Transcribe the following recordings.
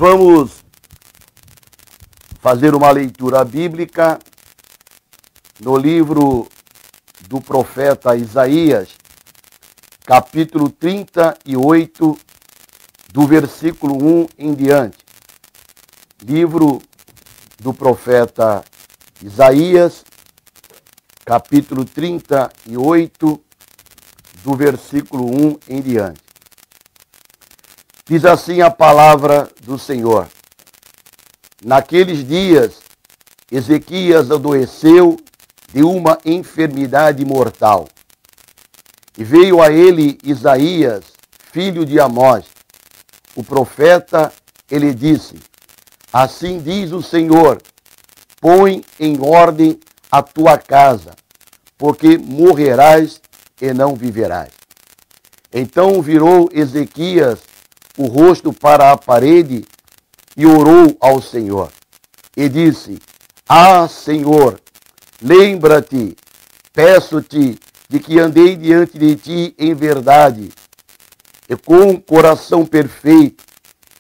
Vamos fazer uma leitura bíblica no livro do profeta Isaías, capítulo 38, do versículo 1 em diante. Livro do profeta Isaías, capítulo 38, do versículo 1 em diante. Diz assim a palavra do Senhor: Naqueles dias, Ezequias adoeceu de uma enfermidade mortal. E veio a ele Isaías, filho de Amós, o profeta, ele disse: Assim diz o Senhor, põe em ordem a tua casa, porque morrerás e não viverás. Então virou Ezequias o rosto para a parede e orou ao Senhor. E disse: Ah, Senhor, lembra-te, peço-te, de que andei diante de ti em verdade, e com um coração perfeito,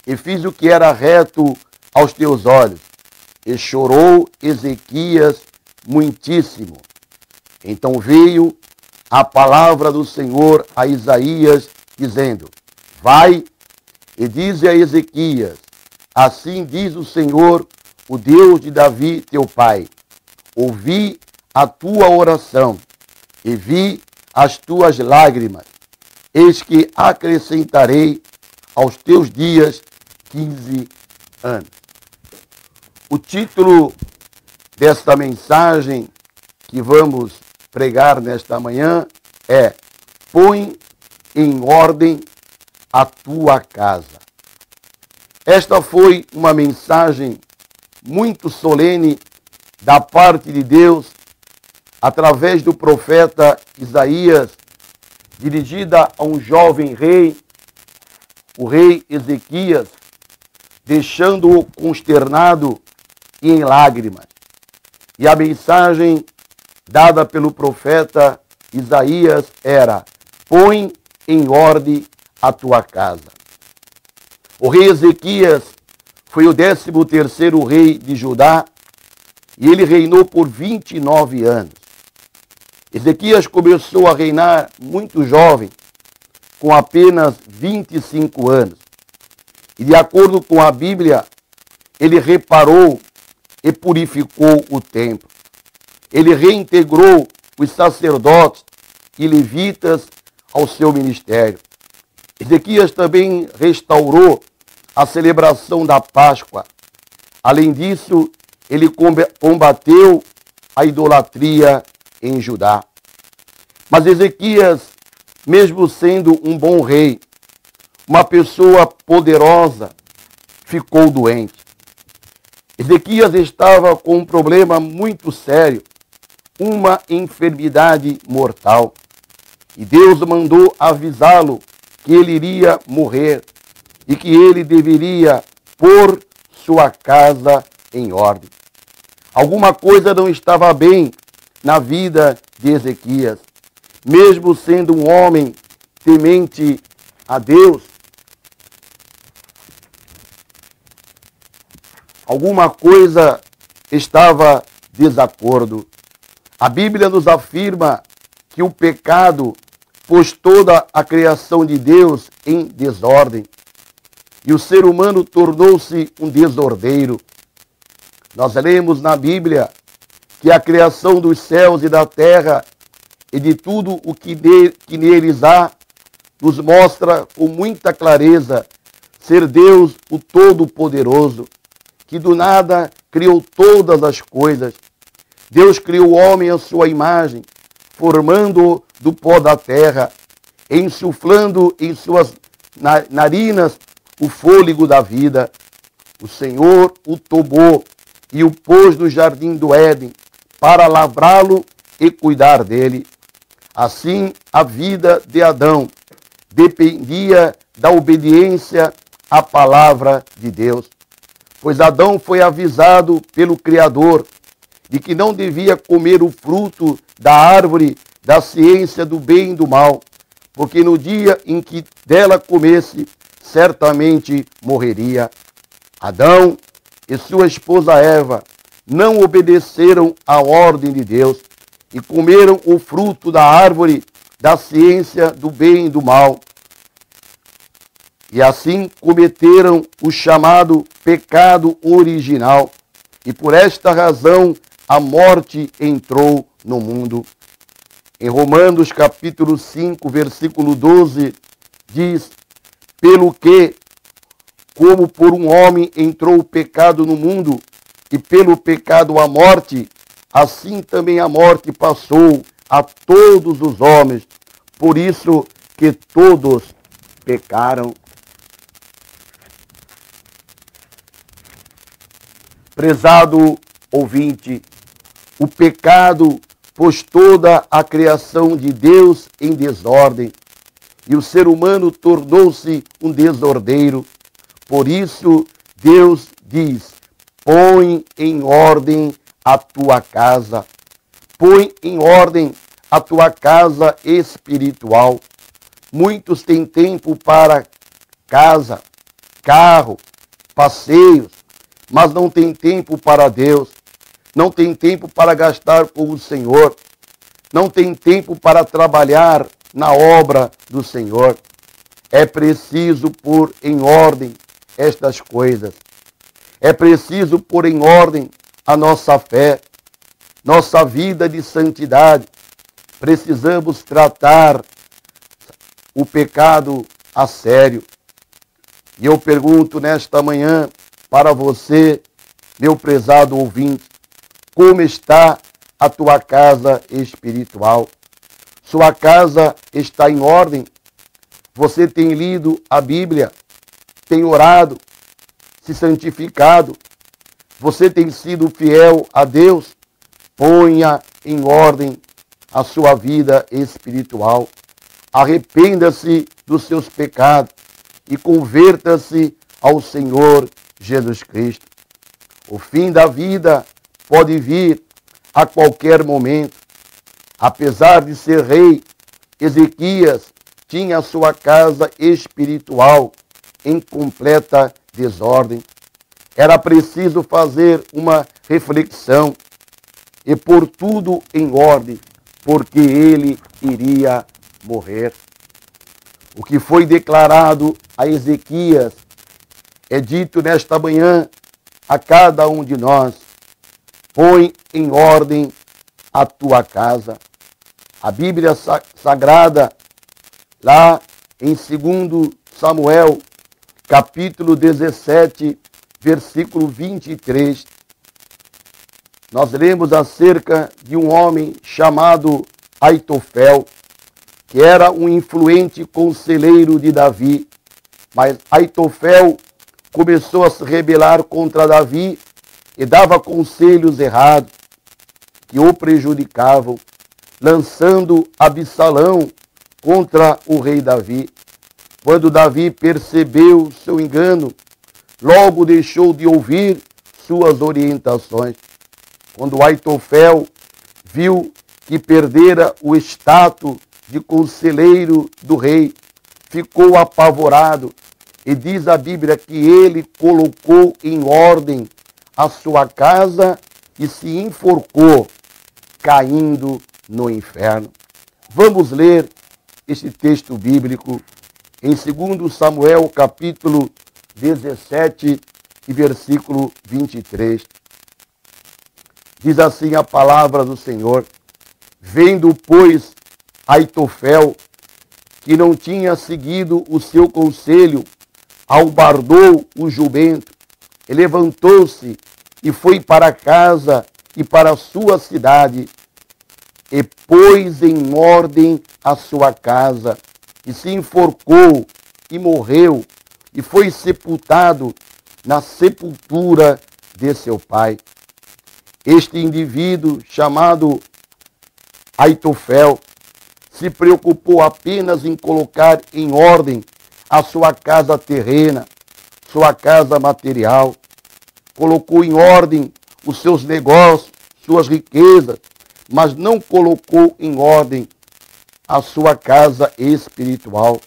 e fiz o que era reto aos teus olhos. E chorou Ezequias muitíssimo. Então veio a palavra do Senhor a Isaías, dizendo: Vai e dize a Ezequias: Assim diz o Senhor, o Deus de Davi, teu pai: Ouvi a tua oração e vi as tuas lágrimas. Eis que acrescentarei aos teus dias 15 anos. O título desta mensagem que vamos pregar nesta manhã é: Põe em ordem a tua casa. Esta foi uma mensagem muito solene da parte de Deus, através do profeta Isaías, dirigida a um jovem rei, o rei Ezequias, deixando-o consternado e em lágrimas. E a mensagem dada pelo profeta Isaías era: põe em ordem a tua casa. O rei Ezequias foi o 13º rei de Judá e ele reinou por 29 anos. Ezequias começou a reinar muito jovem, com apenas 25 anos. E de acordo com a Bíblia, ele reparou e purificou o templo. Ele reintegrou os sacerdotes e levitas ao seu ministério. Ezequias também restaurou a celebração da Páscoa. Além disso, ele combateu a idolatria em Judá. Mas Ezequias, mesmo sendo um bom rei, uma pessoa poderosa, ficou doente. Ezequias estava com um problema muito sério, uma enfermidade mortal. E Deus mandou avisá-lo que ele iria morrer e que ele deveria pôr sua casa em ordem. Alguma coisa não estava bem na vida de Ezequias. Mesmo sendo um homem temente a Deus, alguma coisa estava desacordo. A Bíblia nos afirma que o pecado pôs toda a criação de Deus em desordem e o ser humano tornou-se um desordeiro. Nós lemos na Bíblia que a criação dos céus e da terra e de tudo o que neles há nos mostra com muita clareza ser Deus o Todo-Poderoso, que do nada criou todas as coisas. Deus criou o homem à sua imagem, formando-o do pó da terra, insuflando em suas narinas o fôlego da vida. O Senhor o tomou e o pôs no jardim do Éden para lavrá-lo e cuidar dele. Assim, a vida de Adão dependia da obediência à palavra de Deus, pois Adão foi avisado pelo Criador de que não devia comer o fruto da árvore da ciência do bem e do mal, porque no dia em que dela comesse, certamente morreria. Adão e sua esposa Eva não obedeceram à ordem de Deus e comeram o fruto da árvore da ciência do bem e do mal. E assim cometeram o chamado pecado original. E por esta razão a morte entrou no mundo. Em Romanos capítulo 5, versículo 12, diz: pelo que, como por um homem entrou o pecado no mundo, e pelo pecado a morte, assim também a morte passou a todos os homens, por isso que todos pecaram. Prezado ouvinte, o pecado pôs toda a criação de Deus em desordem, e o ser humano tornou-se um desordeiro. Por isso, Deus diz: põe em ordem a tua casa. Põe em ordem a tua casa espiritual. Muitos têm tempo para casa, carro, passeios, mas não tem tempo para Deus. Não tem tempo para gastar com o Senhor. Não tem tempo para trabalhar na obra do Senhor. É preciso pôr em ordem estas coisas. É preciso pôr em ordem a nossa fé, nossa vida de santidade. Precisamos tratar o pecado a sério. E eu pergunto nesta manhã para você, meu prezado ouvinte, como está a tua casa espiritual? Sua casa está em ordem? Você tem lido a Bíblia? Tem orado? Se santificado? Você tem sido fiel a Deus? Ponha em ordem a sua vida espiritual. Arrependa-se dos seus pecados e converta-se ao Senhor Jesus Cristo. O fim da vida pode vir a qualquer momento. Apesar de ser rei, Ezequias tinha a sua casa espiritual em completa desordem. Era preciso fazer uma reflexão e pôr tudo em ordem, porque ele iria morrer. O que foi declarado a Ezequias é dito nesta manhã a cada um de nós: põe em ordem a tua casa. A Bíblia Sagrada, lá em 2 Samuel, capítulo 17, versículo 23, nós lemos acerca de um homem chamado Aitofel, que era um influente conselheiro de Davi. Mas Aitofel começou a se rebelar contra Davi e dava conselhos errados que o prejudicavam, lançando Absalão contra o rei Davi. Quando Davi percebeu seu engano, logo deixou de ouvir suas orientações. Quando Aitofel viu que perdera o status de conselheiro do rei, ficou apavorado, e diz a Bíblia que ele colocou em ordem a sua casa e se enforcou, caindo no inferno. Vamos ler este texto bíblico em 2 Samuel, capítulo 17 e versículo 23. Diz assim a palavra do Senhor: vendo, pois, Aitofel, que não tinha seguido o seu conselho, albardou o jumento, e levantou-se e foi para casa e para a sua cidade, e pôs em ordem a sua casa, e se enforcou e morreu, e foi sepultado na sepultura de seu pai. Este indivíduo, chamado Aitofel, se preocupou apenas em colocar em ordem a sua casa terrena, sua casa material. Colocou em ordem os seus negócios, suas riquezas, mas não colocou em ordem a sua casa espiritual.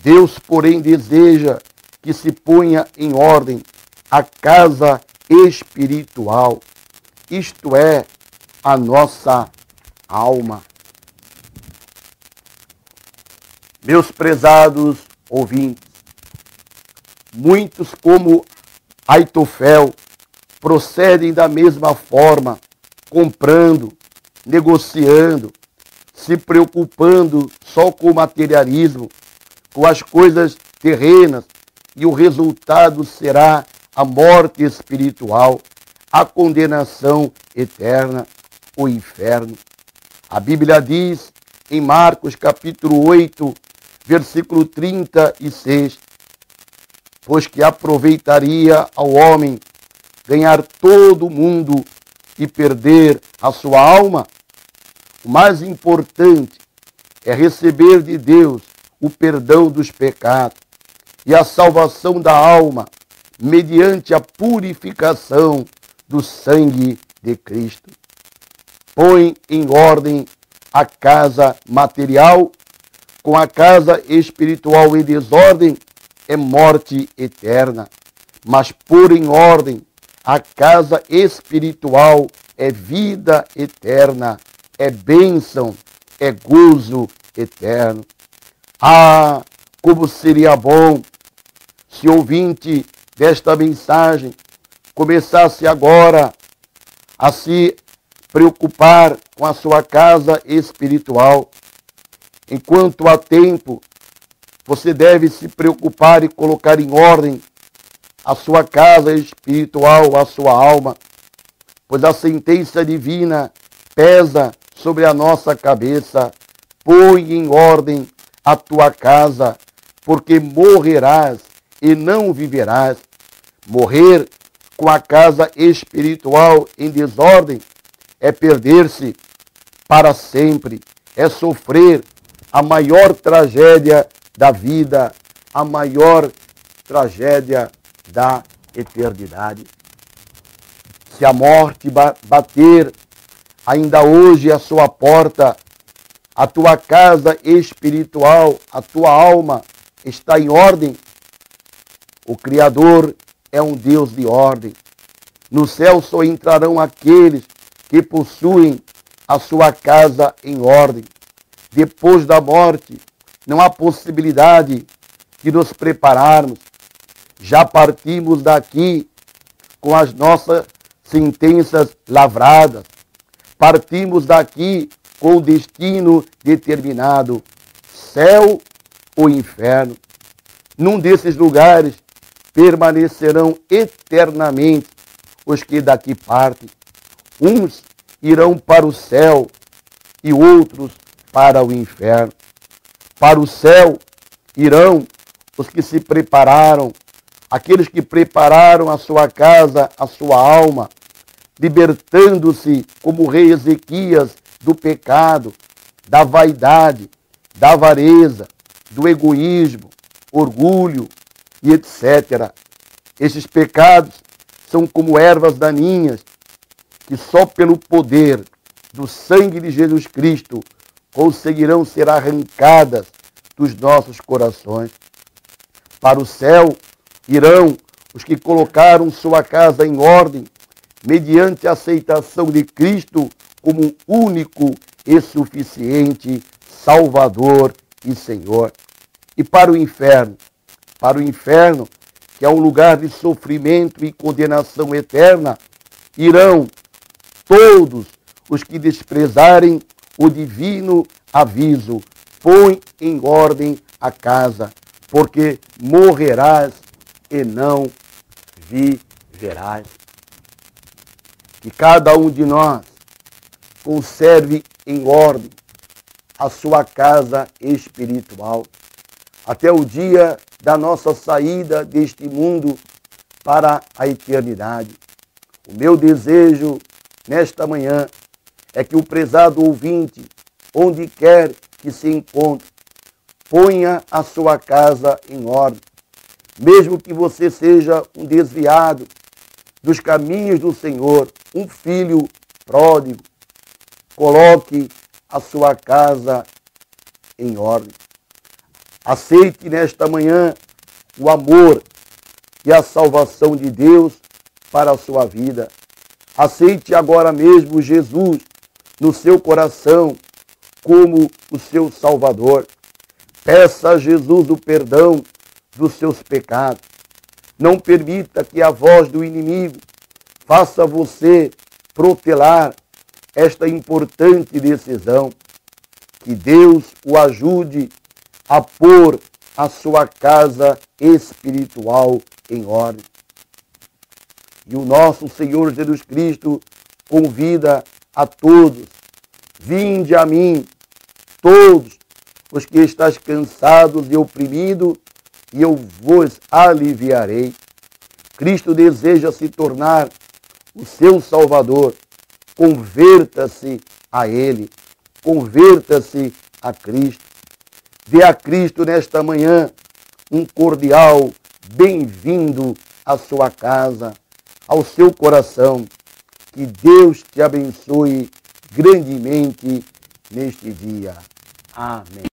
Deus, porém, deseja que se ponha em ordem a casa espiritual, isto é, a nossa alma. Meus prezados ouvintes, muitos como Aitofel procedem da mesma forma, comprando, negociando, se preocupando só com o materialismo, com as coisas terrenas, e o resultado será a morte espiritual, a condenação eterna, o inferno. A Bíblia diz em Marcos capítulo 8, versículo 36, pois que aproveitaria ao homem ganhar todo o mundo e perder a sua alma? O mais importante é receber de Deus o perdão dos pecados e a salvação da alma mediante a purificação do sangue de Cristo. Põe em ordem a casa material, com a casa espiritual em desordem é morte eterna, mas pôr em ordem a casa espiritual é vida eterna, é bênção, é gozo eterno. Ah, como seria bom se o ouvinte desta mensagem começasse agora a se preocupar com a sua casa espiritual. Enquanto há tempo, você deve se preocupar e colocar em ordem a sua casa espiritual, a sua alma, pois a sentença divina pesa sobre a nossa cabeça. Põe em ordem a tua casa, porque morrerás e não viverás. Morrer com a casa espiritual em desordem é perder-se para sempre, é sofrer a maior tragédia da vida, a maior tragédia da eternidade. Se a morte bater ainda hoje à sua porta, a tua casa espiritual, a tua alma está em ordem? O Criador é um Deus de ordem. No céu só entrarão aqueles que possuem a sua casa em ordem. Depois da morte, não há possibilidade de nos prepararmos. Já partimos daqui com as nossas sentenças lavradas. Partimos daqui com o destino determinado, céu ou inferno. Num desses lugares permanecerão eternamente os que daqui partem. Uns irão para o céu e outros para o inferno. Para o céu irão os que se prepararam, aqueles que prepararam a sua casa, a sua alma, libertando-se como o rei Ezequias do pecado, da vaidade, da avareza, do egoísmo, orgulho e etc. Esses pecados são como ervas daninhas que só pelo poder do sangue de Jesus Cristo conseguirão ser arrancadas dos nossos corações. Para o céu irão os que colocaram sua casa em ordem mediante a aceitação de Cristo como único e suficiente Salvador e Senhor. E para o inferno, que é um lugar de sofrimento e condenação eterna, irão todos os que desprezarem o divino aviso: põe em ordem a casa, porque morrerás e não viverás. Que cada um de nós conserve em ordem a sua casa espiritual, até o dia da nossa saída deste mundo para a eternidade. O meu desejo nesta manhã é que o prezado ouvinte, onde quer que se encontre, ponha a sua casa em ordem. Mesmo que você seja um desviado dos caminhos do Senhor, um filho pródigo, coloque a sua casa em ordem. Aceite nesta manhã o amor e a salvação de Deus para a sua vida. Aceite agora mesmo Jesus no seu coração como o seu Salvador. Peça a Jesus o perdão dos seus pecados. Não permita que a voz do inimigo faça você protelar esta importante decisão. Que Deus o ajude a pôr a sua casa espiritual em ordem. E o nosso Senhor Jesus Cristo convida a todos: vinde a mim, todos os que estáis cansados e oprimidos, e eu vos aliviarei. Cristo deseja se tornar o seu Salvador. Converta-se a Ele. Converta-se a Cristo. Dê a Cristo nesta manhã um cordial bem-vindo à sua casa, ao seu coração. Que Deus te abençoe grandemente neste dia. Amém.